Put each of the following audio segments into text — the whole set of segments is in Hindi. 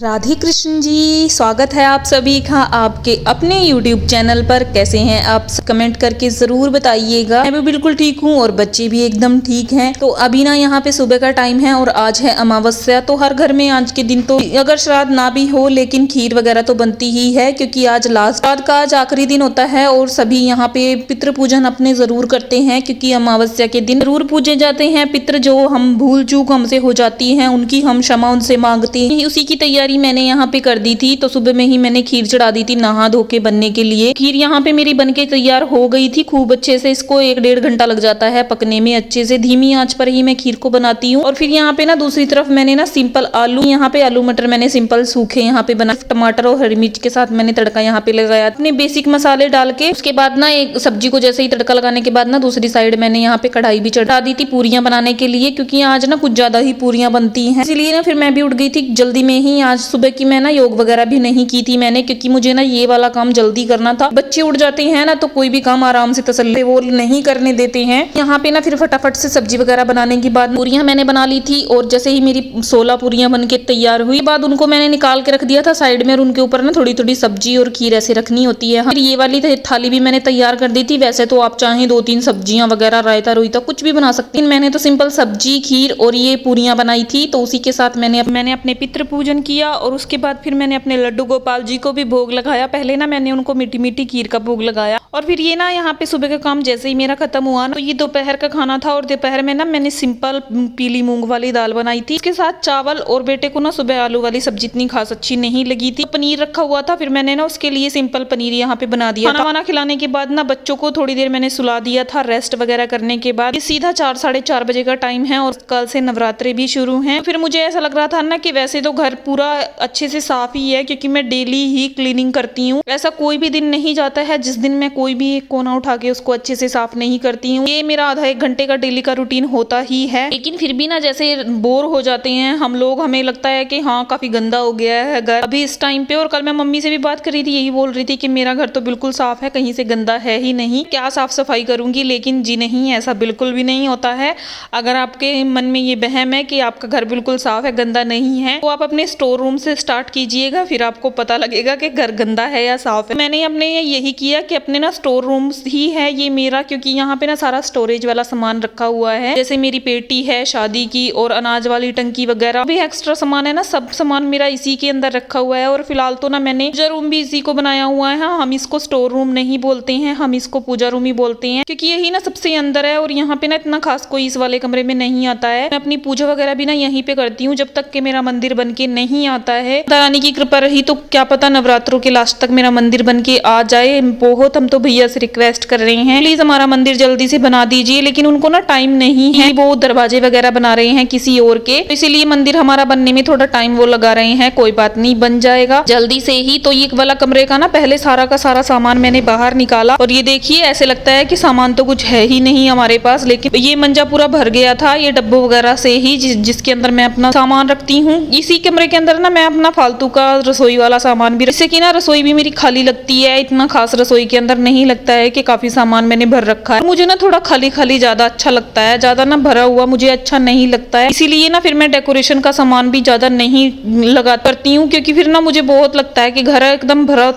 राधे कृष्ण जी, स्वागत है आप सभी का आपके अपने YouTube चैनल पर। कैसे हैं आप? कमेंट करके ज़रूर बताइएगा। मैं भी बिल्कुल ठीक हूँ और बच्चे भी एकदम ठीक हैं। तो अभी ना यहाँ पे सुबह का टाइम है और आज है अमावस्या। तो हर घर में आज के दिन तो अगर श्राद्ध ना भी हो लेकिन खीर वगैरह तो बनती ही है, क्योंकि आज लास्ट श्राद्ध का आज आखिरी दिन होता है और सभी यहाँ पे पितृ पूजन अपने ज़रूर करते हैं, क्योंकि अमावस्या के दिन जरूर पूजे जाते हैं पितृ। जो हम भूल चूक हमसे हो जाती है उनकी हम क्षमा उनसे मांगते हैं। उसी की तैयारी मैंने यहाँ पे कर दी थी। तो सुबह में ही मैंने खीर चढ़ा दी थी नहा धो के बनने के लिए। खीर यहाँ पे मेरी बन के तैयार हो गई थी खूब अच्छे से। इसको 1-1.5 घंटा लग जाता है पकने में अच्छे से। धीमी आंच पर ही मैं खीर को बनाती हूँ। और फिर यहाँ पे ना दूसरी तरफ मैंने ना सिंपल आलू, यहाँ पे आलू मटर मैंने सिंपल सूखे यहाँ पे बना, टमाटर और हरी मिर्च के साथ मैंने तड़का यहाँ पे लगाया अपने बेसिक मसाले डाल के। उसके बाद ना एक सब्जी को जैसे ही तड़का लगाने के बाद ना दूसरी साइड मैंने यहाँ पे कढ़ाई भी चढ़ा दी थी पूरियां बनाने के लिए, क्योंकि आज ना कुछ ज्यादा ही पूरियां बनती हैं। इसलिए ना फिर मैं भी उठ गई थी जल्दी में ही। आज सुबह की मैं ना योग वगैरह भी नहीं की थी मैंने, क्योंकि मुझे ना ये वाला काम जल्दी करना था। बच्चे उठ जाते हैं ना तो कोई भी काम आराम से तसल्ली वो नहीं करने देते हैं। यहाँ पे ना फिर फटाफट से सब्जी वगैरह बनाने के बाद पूरियां मैंने बना ली थी। और जैसे ही मेरी 16 पूरियां बन के तैयार हुई बाद उनको मैंने निकाल के रख दिया था साइड में, और उनके ऊपर ना थोड़ी थोड़ी सब्जी और खीर ऐसे रखनी होती है। फिर ये वाली थाली भी मैंने तैयार कर दी थी। वैसे तो आप चाहें 2-3 सब्जियां वगैरह रायता रोयता कुछ भी बना सकती हैं। मैंने तो सिंपल सब्जी, खीर और ये पूरियां बनाई थी। तो उसी के साथ मैंने अपने पितृ पूजन किया। और उसके बाद फिर मैंने अपने लड्डू गोपाल जी को भी भोग लगाया। पहले ना मैंने उनको मीठी मीठी खीर का भोग लगाया। और फिर ये ना यहाँ पे सुबह का काम जैसे ही मेरा खत्म हुआ ना, तो ये दोपहर का खाना था। और दोपहर में ना मैंने सिंपल पीली मूंग वाली दाल बनाई थी, इसके साथ चावल। और बेटे को ना सुबह आलू वाली सब्जी इतनी खास अच्छी नहीं लगी थी। पनीर रखा हुआ था, फिर मैंने ना उसके लिए सिंपल पनीर यहाँ पे बना दिया। खाना वाना खिलाने के बाद ना बच्चों को थोड़ी देर मैंने सुला दिया था। रेस्ट वगैरह करने के बाद ये सीधा 4-4:30 बजे का टाइम है और कल से नवरात्रे भी शुरू हैं। फिर मुझे ऐसा लग रहा था ना कि वैसे तो घर पूरा अच्छे से साफ ही है, क्योंकि मैं डेली ही क्लीनिंग करती हूँ। ऐसा कोई भी दिन नहीं जाता है जिस दिन मैं कोई भी एक कोना उठा के उसको अच्छे से साफ नहीं करती हूँ। ये मेरा आधा 1 घंटे का डेली का रूटीन होता ही है। लेकिन फिर भी ना जैसे बोर हो जाते हैं हम लोग, हमें लगता है कि हाँ काफी गंदा हो गया है घर अभी इस टाइम पे। और कल मैं मम्मी से भी बात कर रही थी, यही बोल रही थी कि मेरा घर तो बिल्कुल साफ है, कहीं से गंदा है ही नहीं, क्या साफ सफाई करूंगी। लेकिन जी नहीं, ऐसा बिल्कुल भी नहीं होता है। अगर आपके मन में ये वहम है कि आपका घर बिल्कुल साफ है, गंदा नहीं है, तो आप अपने स्टोर रूम से स्टार्ट कीजिएगा, फिर आपको पता लगेगा कि घर गंदा है या साफ है। मैंने अपने यही किया कि अपने ना स्टोर रूम ही है ये मेरा, क्योंकि यहाँ पे ना सारा स्टोरेज वाला सामान रखा हुआ है। जैसे मेरी पेटी है शादी की और अनाज वाली टंकी वगैरह भी एक्स्ट्रा सामान है ना, सब सामान मेरा इसी के अंदर रखा हुआ है। और फिलहाल तो ना मैंने पूजा रूम भी इसी को बनाया हुआ है। हम इसको स्टोर रूम नहीं बोलते हैं, हम इसको पूजा रूम ही बोलते हैं, क्योंकि यही ना सबसे अंदर है। और यहाँ पे ना इतना खास कोई इस वाले कमरे में नहीं आता है। मैं अपनी पूजा वगैरह भी ना यहीं पे करती हूँ जब तक कि मेरा मंदिर बन के नहीं आता है। रानी की कृपा रही तो क्या पता नवरात्रों के लास्ट तक मेरा मंदिर बन के आ जाए। बहुत हम तो भैया से रिक्वेस्ट कर रहे हैं, प्लीज हमारा मंदिर जल्दी से बना दीजिए। लेकिन उनको ना टाइम नहीं है, वो दरवाजे वगैरह बना रहे हैं किसी और के, तो इसीलिए मंदिर हमारा बनने में थोड़ा टाइम वो लगा रहे हैं। कोई बात नहीं, बन जाएगा जल्दी से ही। तो ये वाला कमरे का ना पहले सारा का सारा सामान मैंने बाहर निकाला। और ये देखिए ऐसे लगता है कि सामान तो कुछ है ही नहीं हमारे पास, लेकिन ये मंजा पूरा भर गया था ये डब्बों वगैरह से ही, जिसके अंदर मैं अपना सामान रखती हूँ। इसी कमरे के अंदर ना मैं अपना फालतू का रसोई वाला सामान भी, जिससे कि ना रसोई भी मेरी खाली लगती है। इतना खास रसोई के अंदर नहीं लगता है कि काफी सामान मैंने भर रखा है। मुझे ना थोड़ा खाली खाली ज्यादा अच्छा लगता है, ज्यादा ना भरा हुआ मुझे अच्छा नहीं लगता है। इसीलिए ना फिर मैं डेकोरेशन का सामान भी ज्यादा नहीं लगा करती हूँ, क्योंकि फिर ना मुझे बहुत लगता है कि घर एकदम भरा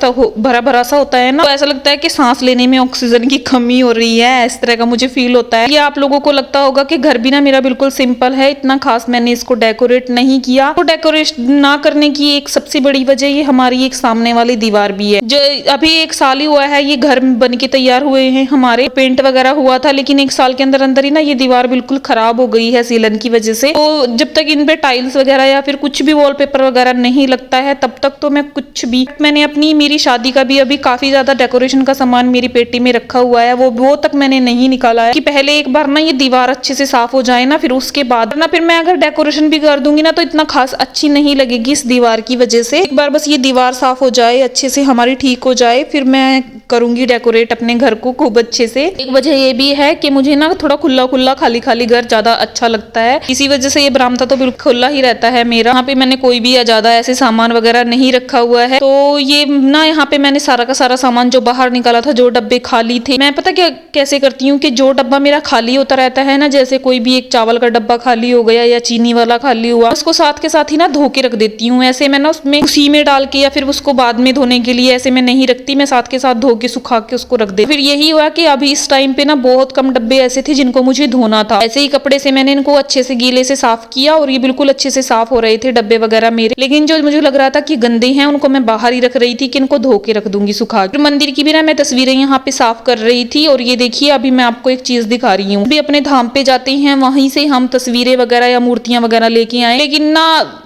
भरा सा होता है ना, तो ऐसा लगता है कि सांस लेने में ऑक्सीजन की कमी हो रही है, इस तरह का मुझे फील होता है। ये आप लोगों को लगता होगा कि घर भी ना मेरा बिल्कुल सिंपल है, इतना खास मैंने इसको डेकोरेट नहीं किया। तो डेकोरेट ना करने की एक सबसे बड़ी वजह ये हमारी एक सामने वाली दीवार भी है। जो अभी 1 साल ही हुआ है ये घर बन के तैयार हुए हैं, हमारे पेंट वगैरह हुआ था, लेकिन 1 साल के अंदर अंदर ही ना ये दीवार बिल्कुल खराब हो गई है सीलन की वजह से। तो जब तक इन पे टाइल्स वगैरह या फिर कुछ भी वॉलपेपर वगैरह नहीं लगता है तब तक तो मैं कुछ भी, मैंने अपनी मेरी शादी का भी अभी काफी ज्यादा डेकोरेशन का सामान मेरी पेटी में रखा हुआ है, वो तक मैंने नहीं निकाला है कि पहले एक बार ना ये दीवार अच्छे से साफ हो जाए ना, फिर उसके बाद ना फिर मैं अगर डेकोरेशन भी कर दूंगी ना तो इतना खास अच्छी नहीं लगेगी इस दीवार की वजह से। एक बार बस ये दीवार साफ हो जाए अच्छे से हमारी ठीक हो जाए, फिर मैं करूंगी डेकोरेट अपने घर को खूब अच्छे से। एक वजह ये भी है कि मुझे ना थोड़ा खुला खुला खाली खाली घर ज्यादा अच्छा लगता है, इसी वजह से ये बरामदा तो बिल्कुल खुला ही रहता है मेरा। यहाँ पे मैंने कोई भी ज्यादा ऐसे सामान वगैरह नहीं रखा हुआ है, तो ये ना यहाँ पे मैंने सारा का सारा सामान जो बाहर निकाला था, जो डब्बे खाली थे, मैं पता क्या कैसे करती हूँ कि जो डब्बा मेरा खाली होता रहता है ना, जैसे कोई भी एक चावल का डब्बा खाली हो गया या चीनी वाला खाली हुआ, उसको साथ के साथ ही ना धो के रख देती हूँ। ऐसे मैं ना उसमें उसी में डाल के या फिर उसको बाद में धोने के लिए ऐसे मैं नहीं रखती, मैं साथ के साथ धो के सुखा के उसको रख दे। फिर यही हुआ कि अभी इस टाइम पे ना बहुत कम डब्बे ऐसे थे जिनको मुझे धोना था। ऐसे ही कपड़े से मैंने इनको अच्छे से गीले से साफ किया और ये बिल्कुल अच्छे से साफ हो रहे थे डब्बे वगैरह मेरे, लेकिन जो मुझे लग रहा था कि गंदे हैं उनको मैं बाहर ही रख रही थी कि इनको धो के रख दूंगी सुखा के। मंदिर की भी ना मैं तस्वीरें यहाँ पे साफ कर रही थी और ये देखिए अभी मैं आपको एक चीज दिखा रही हूँ। अभी अपने धाम पे जाते हैं, वहीं से हम तस्वीरें वगैरह या मूर्तियां वगैरह लेके आए, लेकिन ना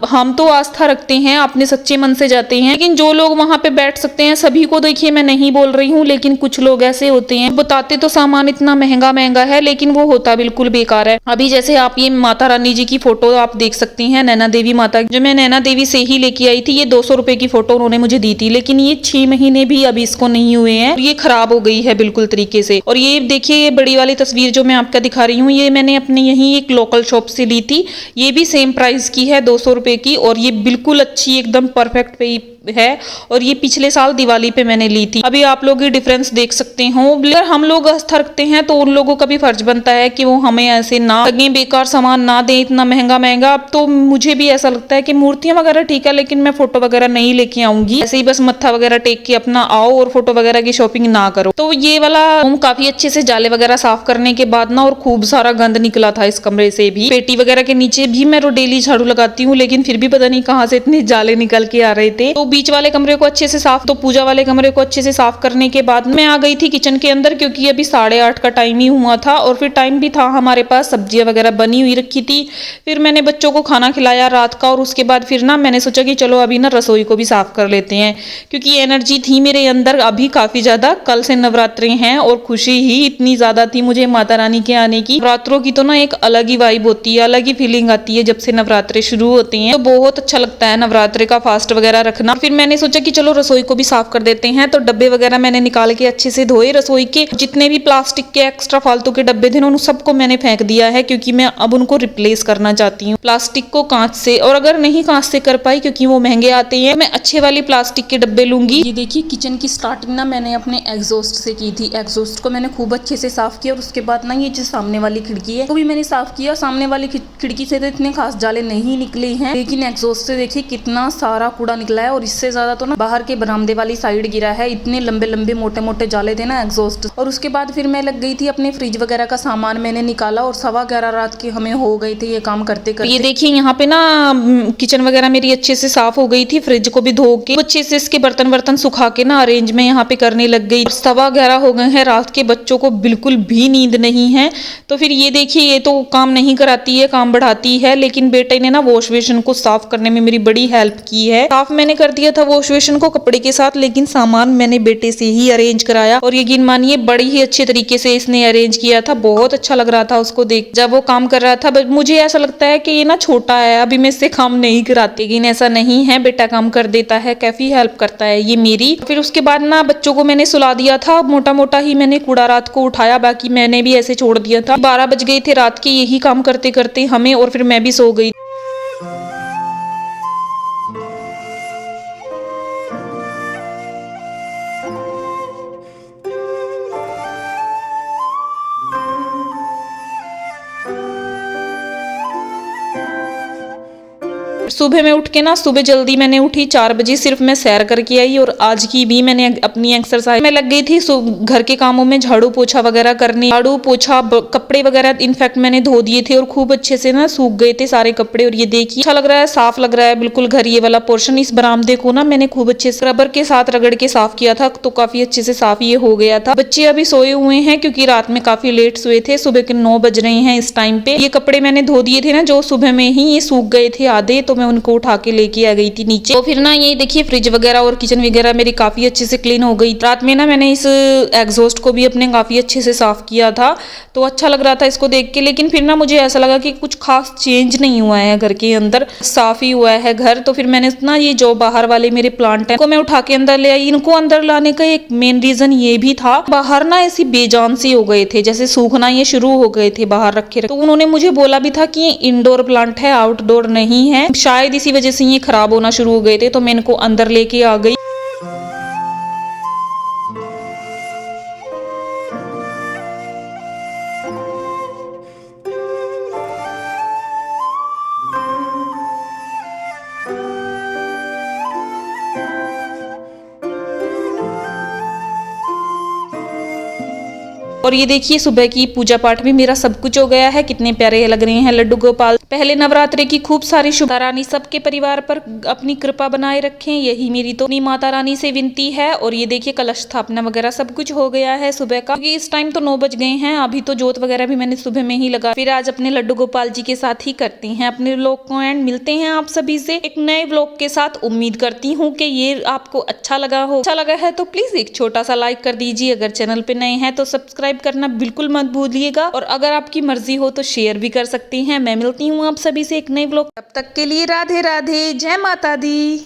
हम तो आस्था रखते हैं, अपने सच्चे मन से जाते हैं, लेकिन जो लोग वहां पे बैठ सकते हैं सभी को देखिए मैं नहीं बोल रही हूँ, लेकिन कुछ लोग ऐसे होते हैं बताते तो सामान इतना महंगा महंगा है लेकिन वो होता बिल्कुल बेकार है। अभी जैसे आप ये माता रानी जी की फोटो आप देख सकती हैं, नैना देवी माता, जो मैं नैना देवी से ही लेके आई थी, ये 200 रुपए की फोटो उन्होंने मुझे दी थी, लेकिन ये 6 महीने भी अभी इसको नहीं हुए हैं, ये खराब हो गई है बिल्कुल तरीके से। और ये देखिए ये बड़ी वाली तस्वीर जो मैं आपका दिखा रही हूँ, ये मैंने अपने यही एक लोकल शॉप से ली थी, ये भी सेम प्राइस की है 200 रुपए की, और ये बिल्कुल अच्छी एकदम परफेक्ट पे है, और ये पिछले साल दिवाली पे मैंने ली थी। अभी आप लोग ये डिफरेंस देख सकते हो। अगर हम लोग आस्था रखते हैं तो उन लोगों का भी फर्ज बनता है कि वो हमें ऐसे ना लगे, बेकार सामान ना दें इतना महंगा महंगा। अब तो मुझे भी ऐसा लगता है कि मूर्तियां वगैरह ठीक है, लेकिन मैं फोटो वगैरह नहीं लेके आऊंगी, ऐसे ही बस मत्था वगैरह टेक के अपना आओ और फोटो वगैरह की शॉपिंग ना करो। तो ये वाला रूम काफी अच्छे से जाले वगैरह साफ करने के बाद ना, और खूब सारा गंद निकला था इस कमरे से भी, पेटी वगैरह के नीचे भी मैं डेली झाड़ू लगाती हूँ, लेकिन फिर भी पता नहीं कहाँ से इतने जाले निकल के आ रहे थे। तो बीच वाले कमरे को अच्छे से साफ, तो पूजा वाले कमरे को अच्छे से साफ करने के बाद मैं आ गई थी किचन के अंदर, क्योंकि अभी 8:30 का टाइम ही हुआ था और फिर टाइम भी था हमारे पास, सब्जियां वगैरह बनी हुई रखी थी। फिर मैंने बच्चों को खाना खिलाया रात का, और उसके बाद फिर ना मैंने सोचा कि चलो अभी ना रसोई को भी साफ कर लेते हैं, क्योंकि एनर्जी थी मेरे अंदर अभी काफी ज्यादा। कल से नवरात्रि हैं और खुशी ही इतनी ज्यादा थी मुझे माता रानी के आने की। नवरात्रों की तो ना एक अलग ही वाइब होती है, अलग ही फीलिंग आती है जब से नवरात्रे शुरू होते हैं, तो बहुत अच्छा लगता है नवरात्रे का फास्ट वगैरह रखना। फिर मैंने सोचा कि चलो रसोई को भी साफ कर देते हैं, तो डब्बे वगैरह मैंने निकाल के अच्छे से धोए। रसोई के जितने भी प्लास्टिक के एक्स्ट्रा फालतू के डब्बे थे उन सबको मैंने फेंक दिया है, क्योंकि मैं अब उनको रिप्लेस करना चाहती हूँ प्लास्टिक को कांच से, और अगर नहीं कांच से कर पाई क्योंकि वो महंगे आते हैं, मैं अच्छे वाली प्लास्टिक के डब्बे लूंगी। ये देखिए किचन की स्टार्टिंग ना मैंने अपने एग्जॉस्ट से की थी, एग्जॉस्ट को मैंने खूब अच्छे से साफ किया, और उसके बाद ना ये जो सामने वाली खिड़की है वो भी मैंने साफ किया। सामने वाली खिड़की से तो इतने खास जाले नहीं निकले हैं, लेकिन एग्जॉस्ट से देखिए कितना सारा कूड़ा निकला है, और इससे ज्यादा तो ना बाहर के बरामदे वाली साइड गिरा है, इतने लंबे लंबे मोटे मोटे जाले थे ना एग्जॉस्ट। और उसके बाद फिर मैं लग गई थी अपने फ्रिज वगैरह का सामान मैंने निकाला, और 11:15 रात के हमें हो गए थे ये काम करते करते। ये देखिए यहाँ पे ना किचन वगैरह मेरी अच्छे से साफ हो गई थी, फ्रिज को भी धो के अच्छे से इसके बर्तन वर्तन सुखा के ना अरेंज में यहाँ पे करने लग गई। 11:15 हो गए हैं रात के, बच्चों को बिल्कुल भी नींद नहीं है, तो फिर ये देखिए ये तो काम नहीं कराती है, काम बढ़ाती है, लेकिन बेटे ने ना वॉश बेसिन को साफ करने में मेरी बड़ी हेल्प की है। साफ मैंने कर दिया था वॉश बेसिन को कपड़े के साथ, लेकिन सामान मैंने बेटे से ही अरेंज कराया, और यकीन मानिए बड़ी ही अच्छे तरीके से इसने अरेंज किया था, बहुत अच्छा लग रहा था उसको देख जब वो काम कर रहा था। बट मुझे ऐसा लगता है कि ये ना छोटा है, अभी मैं इससे काम नहीं कराती, लेकिन ऐसा नहीं है, बेटा काम कर देता है, काफी हेल्प करता है ये मेरी। फिर उसके बाद ना बच्चों को मैंने सुला दिया था, मोटा मोटा ही मैंने कूड़ा रात को उठाया, बाकी मैंने भी ऐसे छोड़ दिया था। 12 बज गए थे रात के यही काम करते करते हमें, और फिर मैं भी सो गई। सुबह में उठ के ना, सुबह जल्दी मैंने उठी 4 बजे, सिर्फ मैं सैर करके आई, और आज की भी मैंने अपनी एक्सरसाइज में लग गई थी। घर के कामों में झाड़ू पोछा वगैरह करने, झाड़ू पोछा कपड़े वगैरह इनफैक्ट मैंने धो दिए थे, और खूब अच्छे से ना सूख गए थे सारे कपड़े। और ये देखिए अच्छा लग रहा है, साफ लग रहा है बिल्कुल घर। ये वाला पोर्शन इस बरामदे को ना मैंने खूब अच्छे से रबर के साथ रगड़ के साफ किया था, तो काफी अच्छे से साफ ये हो गया था। बच्चे अभी सोए हुए हैं क्योंकि रात में काफी लेट सोए थे, सुबह के 9 बज रहे हैं इस टाइम पे। ये कपड़े मैंने धो दिए थे ना जो सुबह में ही, ये सूख गए थे आधे, तो मैं उनको उठा के लेके आ गई थी नीचे। तो फिर ना ये देखिए फ्रिज वगैरह और किचन वगैरह मेरी काफी अच्छे से क्लीन हो गई। रात में ना मैंने इस एग्जॉस्ट को भी अपने काफी अच्छे से साफ किया था, तो अच्छा लग रहा था इसको देख के। लेकिन फिर ना मुझे ऐसा लगा कि कुछ खास चेंज नहीं हुआ है घर के अंदर, साफ ही हुआ है घर। तो फिर मैंने ना ये जो बाहर वाले मेरे प्लांट हैं को मैं उठा के अंदर ले आई। इनको अंदर लाने का एक मेन रीजन ये भी था, बाहर ना ऐसी बेजान सी हो गए थे, जैसे सूखना ये शुरू हो गए थे बाहर रखे। तो उन्होंने मुझे बोला भी था कि ये इंडोर प्लांट है, आउटडोर नहीं है, शायद इसी वजह से ये खराब होना शुरू हो गए थे। तो मैं इनको अंदर लेके आ गई। और ये देखिए सुबह की पूजा पाठ में मेरा सब कुछ हो गया है। कितने प्यारे लग रहे हैं लड्डू गोपाल। पहले नवरात्रि की खूब सारी शुभ रानी सबके परिवार पर अपनी कृपा बनाए रखें, यही मेरी तो अपनी माता रानी से विनती है। और ये देखिए कलश स्थापना वगैरह सब कुछ हो गया है सुबह का, क्योंकि इस टाइम तो 9 बज गए हैं। अभी तो जोत वगैरह भी मैंने सुबह में ही लगा। फिर आज अपने लड्डू गोपाल जी के साथ ही करते हैं अपने व्लॉग को एंड मिलते हैं आप सभी से एक नए व्लॉग के साथ। उम्मीद करती हूँ कि ये आपको अच्छा लगा हो। अच्छा लगा है तो प्लीज एक छोटा सा लाइक कर दीजिए। अगर चैनल पे नए हैं तो सब्सक्राइब करना बिल्कुल मत भूलिएगा। और अगर आपकी मर्जी हो तो शेयर भी कर सकती हैं। मैं मिलती हूँ आप सभी से एक नए व्लॉग। तब तक के लिए राधे राधे, जय माता दी।